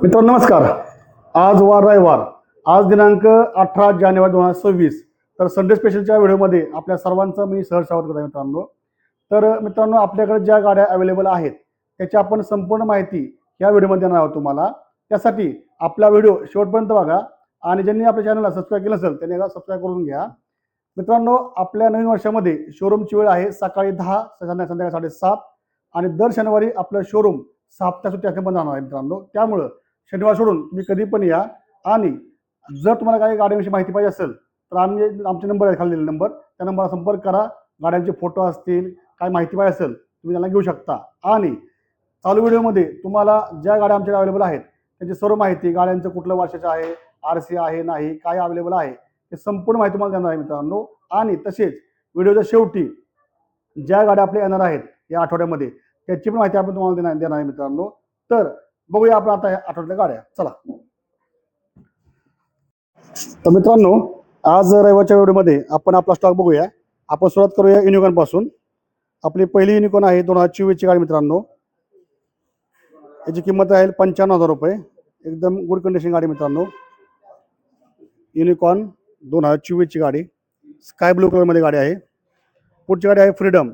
मित्रांनो नमस्कार. आज वार रविवार, आज दिनांक 18 जानेवारी 2026. तर संडे स्पेशलच्या व्हिडिओमध्ये आपल्या सर्वांचं मी सहर्ष स्वागत करतो मित्रांनो. तर मित्रांनो, आपल्याकडे ज्या गाड्या अवेलेबल आहेत त्याची आपण संपूर्ण माहिती या व्हिडिओमध्ये देणार आहोत तुम्हाला. त्यासाठी आपला व्हिडिओ शेवटपर्यंत बघा आणि ज्यांनी आपल्या चॅनलला सबस्क्राईब केलं असेल त्यांनी सबस्क्राईब करून घ्या. मित्रांनो, आपल्या नवीन वर्षामध्ये शोरूमची वेळ आहे सकाळी 10, संध्याकाळी 7:30 आणि दर शनिवारी आपलं शोरूम साप्ताहिक सुट्टी असणे बंद राहणार आहे मित्रांनो. त्यामुळं शनिवार सोडून तुम्ही कधी पण या. आणि जर तुम्हाला काही गाड्यांविषयी माहिती पाहिजे असेल तर आमचे नंबर आहे, खाली नंबर, त्या नंबरला संपर्क करा. गाड्यांचे फोटो असतील, काय माहिती पाहिजे असेल तुम्ही त्यांना घेऊ शकता. आणि चालू व्हिडिओमध्ये तुम्हाला ज्या गाड्या आमच्याकडे अवेलेबल आहेत त्यांची सर्व माहिती, गाड्यांचं कुठलं वर्षाचं आहे, RC आहे नाही, काय अवेलेबल आहे, हे संपूर्ण माहिती तुम्हाला देणार आहे मित्रांनो. आणि तसेच व्हिडिओच्या शेवटी ज्या गाड्या आपल्या येणार आहेत या आठवड्यामध्ये त्याची पण माहिती आपण तुम्हाला देणार आहे मित्रांनो. तर बघूया आपण आता या आठवड्यातल्या गाड्या. चला. तर मित्रांनो, आज रविवारच्या व्हिडिओमध्ये आपण आपला स्टॉक बघूया. आपण सुरुवात करूया युनिकॉर्न पासून. आपली पहिली युनिकॉर्न आहे 2024 ची गाडी मित्रांनो. याची किंमत आहे 95,000 रुपये. एकदम गुड कंडिशन गाडी मित्रांनो. युनिकॉर्न 2024 ची गाडी, स्काय ब्लू कलरमध्ये गाडी आहे. पुढची गाडी आहे फ्रीडम,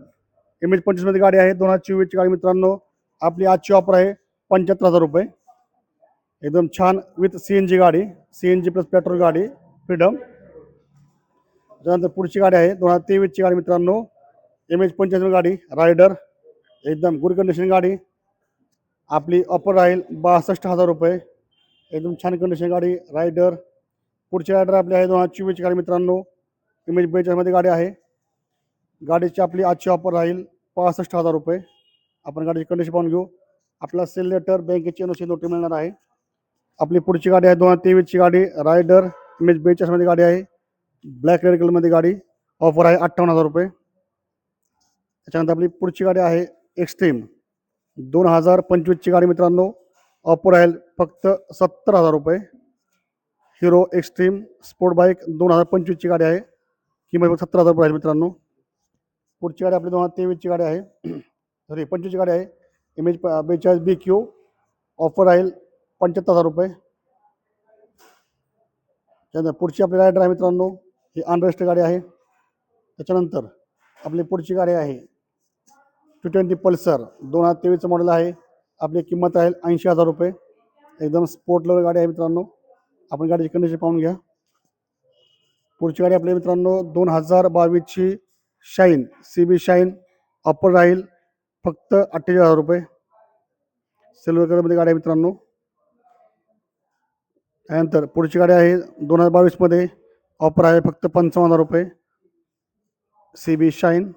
MH25 मध्ये गाडी आहे. 2024 ची गाडी मित्रांनो. आपली आजची ऑफर आहे 75,000 रुपये. एकदम छान विथ CNG गाडी, CNG प्लस पेट्रोल गाडी फ्रीडम. त्यानंतर पुढची गाडी आहे 2023 ची गाडी मित्रांनो. MH25 गाडी रायडर, एकदम गुड कंडिशन गाडी. आपली ऑफर राहील 62,000 रुपये. एकदम छान कंडिशन गाडी रायडर. पुढची रायडर आपली आहे 2024 ची गाडी मित्रांनो. MH42 मध्ये गाडी आहे. गाडीची आपली आजची ऑफर राहील 65,000 रुपये. आपण गाडीची कंडिशन पाहून घेऊ. आपला सेल लेटर, बँकेची NOC नोटीस मिळणार आहे. आपली पुढची गाडी आहे 2023 ची गाडी रायडर, MH42 मध्ये गाडी आहे. ब्लॅक रेड कलरमध्ये गाडी, ऑफर आहे 58,000 रुपये. त्याच्यानंतर आपली पुढची गाडी आहे एक्स्ट्रीम 2025 ची गाडी मित्रांनो. ऑफर आहे फक्त 70,000 रुपये. हिरो एक्स्ट्रीम स्पोर्ट बाईक 2025 ची गाडी आहे. किंमत 70,000 रुपये आहे मित्रांनो. पुढची गाडी आपली 2023 ची गाडी आहे, सॉरी 25 ची गाडी आहे. MH42 BQ, ऑफर राहील 75,000 रुपये. त्यानंतर पुढची आपली रायडर आहे मित्रांनो. ही अनरजिस्टर्ड गाडी आहे. त्याच्यानंतर आपली पुढची गाडी आहे 220 पल्सर 2023 मॉडेल आहे. आपली किंमत आहे 80,000 रुपये. एकदम स्पोर्ट लेवल गाडी आहे मित्रांनो. आपण गाडीची कंडिशन पाहून घ्या. पुढची गाडी आपली मित्रांनो 2022 ची शाईन, CB शाईन, ऑफर राहील फक्त 48,000 रुपये. सिल्वर कलरमध्ये गाडी आहे मित्रांनो. त्यानंतर पुढची गाडी आहे 2022 मध्ये, ऑफर आहे फक्त 55,000 रुपये. CB shine.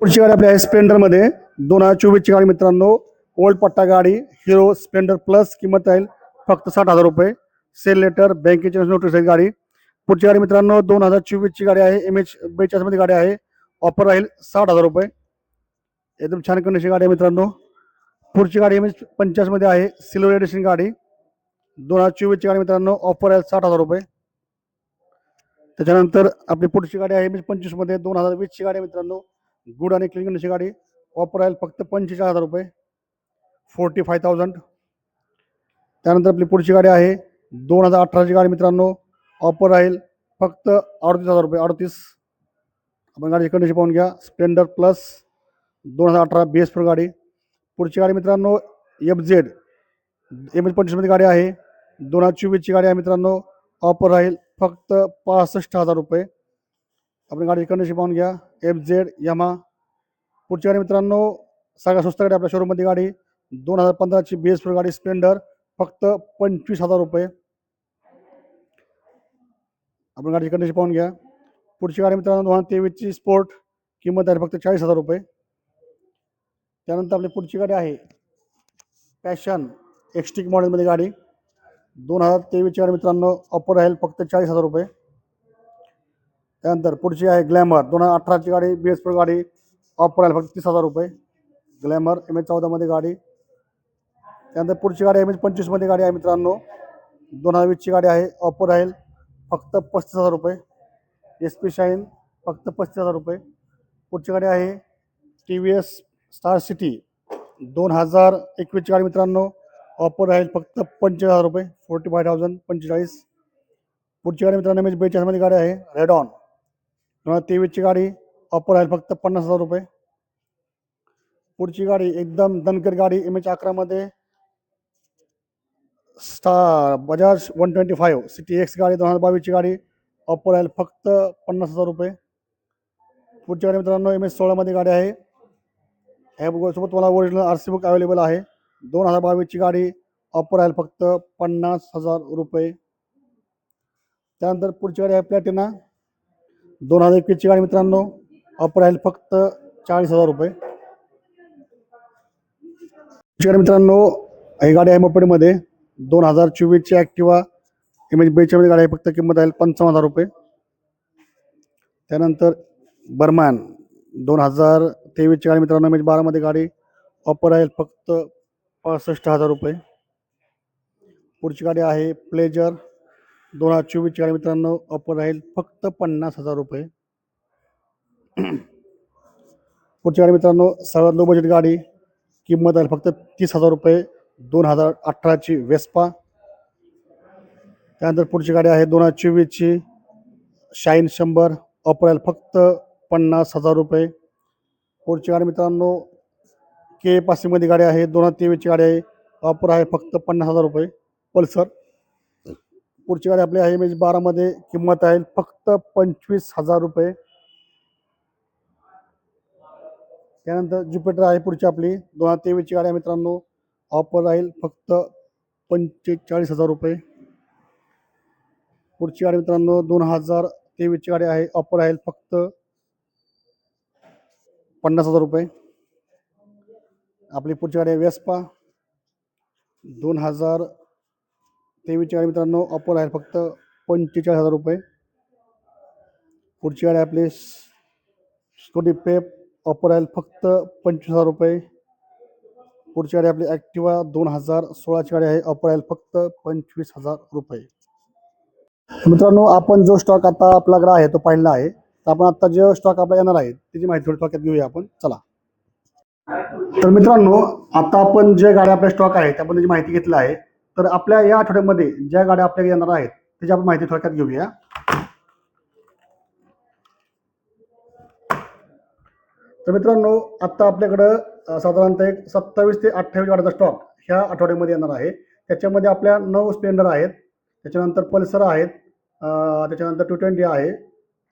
पुढची गाडी आपली आहे स्प्लेंडरमध्ये 2024 ची गाडी मित्रांनो. ओल्ड पट्टा गाडी हिरो स्प्लेंडर प्लस, किंमत आहे फक्त 60,000 रुपये. सेल लेटर, बँकेची नोटीस आहे गाडी. पुढची गाडी मित्रांनो 2024 ची गाडी आहे. MH42 मध्ये गाडी आहे. ऑफर राहील 60,000 रुपये. एकदम छान कंडिशन गाडी आहे मित्रांनो. पुढची गाडी MH50 मध्ये आहे, सिल्वर एडिशन गाडी 2024 ची गाडी मित्रांनो. ऑफर आहे 60,000 रुपये. त्याच्यानंतर आपली पुढची गाडी आहे MH25 मध्ये 2020 ची गाडी आहे मित्रांनो. गुड आणि क्लीन कंडिशन गाडी, ऑफर राहील फक्त 45,000 रुपये, 45,000. त्यानंतर आपली पुढची गाडी आहे 2018 ची गाडी मित्रांनो. ऑफर राहील फक्त 38,000 रुपये, 38. आपण गाडीची कंडिशन पाहून घ्या. स्प्लेंडर प्लस 2018 BS4 गाडी. पुढची गाडी मित्रांनो FZ, MH25 मध्ये गाडी आहे. 2024 ची गाडी आहे मित्रांनो. ऑफर राहील फक्त 65,000 रुपये. आपण गाडीची कंडिशन पाहून घ्या. FZ Yamaha. पुढची गाडी मित्रांनो सगळ्यात स्वस्त गाडी आपल्या शोरूममध्ये गाडी 2015 ची BS4 गाडी स्प्लेंडर, फक्त 25,000 रुपये. आपण गाडीची कंडिशन पाहून घ्या. पुढची गाडी मित्रांनो 2023 ची स्पोर्ट, किंमत आहे फक्त 40,000 रुपये. त्यानंतर आपली पुढची गाडी आहे पॅशन एक्स्ट्रिक मॉडेलमध्ये गाडी 2023 ची गाडी मित्रांनो. ऑफर राहील फक्त 40,000 रुपये. त्यानंतर पुढची आहे ग्लॅमर 2018 ची गाडी BS4 गाडी. ऑफर राहील फक्त 30,000 रुपये. ग्लॅमर MH14 मध्ये गाडी. त्यानंतर पुढची गाडी MH25 मध्ये गाडी आहे मित्रांनो. 2020 ची गाडी आहे. ऑफर राहील फक्त 35,000 रुपये. SP शाईन फक्त 35,000 रुपये. पुढची गाडी आहे TVS स्टार सिटी 2021ची गाडी मित्रांनो, ऑफर राहील फक्त 45,000 रुपये, 45,000 45. पुढची गाडी मित्रांनो MH 42 मध्ये गाडी आहे रेडॉन. 2023ची गाडी ऑफर राहील फक्त 50,000 रुपये. पुढची गाडी एकदम दणकट गाडी MH 11 मध्ये बजाज 125 सिटी एक्स गाडी 2022ची गाडी ऑफर राहील फक्त 50,000 रुपये. पुढची गाडी मित्रांनो MH 16 मध्ये गाडी आहे. ह्यासोबत तुम्हाला ओरिजिनल RC बुक अवेलेबल आहे. 2022ची गाडी ऑफर राहील फक्त 50,000 रुपये. त्यानंतर पुढची गाडी आहे प्लॅटिना. 2021ची गाडी मित्रांनो ऑफर राहील फक्त 40,000 रुपये. पुढची गाडी मित्रांनो ही गाडी आहे मोपेडमध्ये 2024ची ॲक्टिवा MH 42 मध्ये गाडी आहे. फक्त किंमत आहे 55,000 रुपये. त्यानंतर बर्मन 2023ची गाडी मित्रांनो MH 12 मध्ये गाडी ऑफर आहे फक्त 65,000 रुपये. पुढची गाडी आहे प्लेजर 2024ची गाडी मित्रांनो ऑफर राहील फक्त 50,000 रुपये. पुढची गाडी मित्रांनो सर्वात लो बजेट गाडी किंमत आहे फक्त 30,000 रुपये 2018ची वेस्पा. त्यानंतर पुढची गाडी आहे 2024ची शाईन 100 ऑफर आहे फक्त 50,000 रुपये. पुढची गाडी मित्रांनो K85 मध्ये गाडी आहे 2023ची गाडी आहे ऑफर आहे फक्त 50,000 रुपये पल्सर. पुढची गाडी आपली आहे MH 12 मध्ये किंमत आहे फक्त 25,000 रुपये. त्यानंतर ज्युपिटर आहे पुढची आपली 2023ची गाडी आहे मित्रांनो ऑफर राहील फक्त 45,000 रुपये. पुढची गाडी मित्रांनो 2023ची गाडी आहे ऑफर राहील फक्त 50,000 रुपये. आपली पुढची गाडी आहे वेस्पा 2023ची गाडी मित्रांनो ऑफर आहे फक्त 45,000 रुपये. पुढची गाडी आपली स्कूटी पेप ऑफर आहे फक्त 25,000 रुपये. पुढची गाडी आपली ॲक्टिवा 2016ची गाडी आहे ऑफर आहे फक्त 25,000 रुपये. मित्रांनो आपण जो स्टॉक आता आपल्याकडे आहे तो पाहिला आहे. तर आपण आता जो स्टॉक आपला येणार आहे त्याची माहिती थोडी थोडक्यात घेऊया आपण. चला तर मित्रांनो आता आपण जे गाड्या आपल्या स्टॉक आहे त्याबद्दलची माहिती घेतली आहे. तर आपल्या या आठवड्यामध्ये ज्या गाड्या आपल्याकडे येणार आहेत त्याची आपण माहिती थोडक्यात घेऊया. तर मित्रांनो आता आपल्याकडं साधारणतः एक 27 ते 28 गाड्याचा स्टॉक ह्या आठवड्यामध्ये येणार आहे. त्याच्यामध्ये आपल्या 9 स्प्लेंडर आहेत, त्याच्यानंतर पल्सर आहेत, त्याच्यानंतर 220 आहे,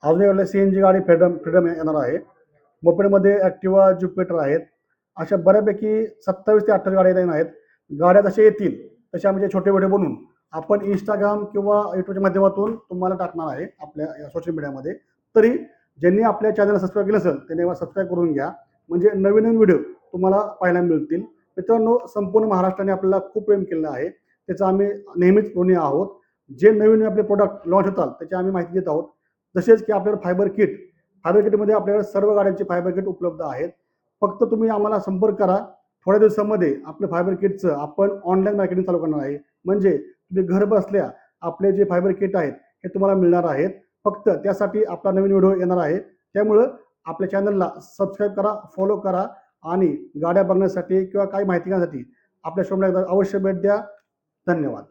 अजून एक CNG गाडी फ्रीडम येणार आहे. मोपेडमध्ये ॲक्टिवा ज्युपिटर आहेत. अशा बऱ्यापैकी 27 ते 28 गाड्या येणार आहेत. गाड्या जसे येतील तसे आम्ही छोटे व्हिडिओ बनवून आपण इंस्टाग्राम किंवा यूट्यूबच्या माध्यमातून तुम्हाला टाकणार आहे आपल्या सोशल मीडियामध्ये. तरी ज्यांनी आपल्या चॅनलला सबस्क्राईब केलं असेल त्यांनी सबस्क्राईब करून घ्या, म्हणजे नवीन नवीन व्हिडिओ तुम्हाला पाहायला मिळतील. मित्रांनो संपूर्ण महाराष्ट्राने आपल्याला खूप प्रेम केलं आहे, त्याचं आम्ही नेहमीच ऋणी आहोत. जे नवीन आपले प्रोडक्ट लॉन्च होतात त्याची आम्ही माहिती देत आहोत. तसेच की आपल्याकडे फायबर किटमध्ये आपल्याकडे सर्व गाड्यांचे फायबर किट उपलब्ध आहेत. फक्त तुम्ही आम्हाला संपर्क करा. थोड्या दिवसामध्ये आपलं फायबर किटचं आपण ऑनलाईन मार्केटिंग चालू करणार आहे. म्हणजे तुम्ही घर बसल्या आपले जे फायबर किट आहेत हे तुम्हाला मिळणार आहेत. फक्त त्यासाठी आपला नवीन व्हिडिओ येणार आहे. त्यामुळं आपल्या चॅनलला सबस्क्राईब करा, फॉलो करा आणि गाड्या बघण्यासाठी किंवा काही माहिती घेण्यासाठी आपल्या शोरूमला अवश्य भेट द्या. धन्यवाद.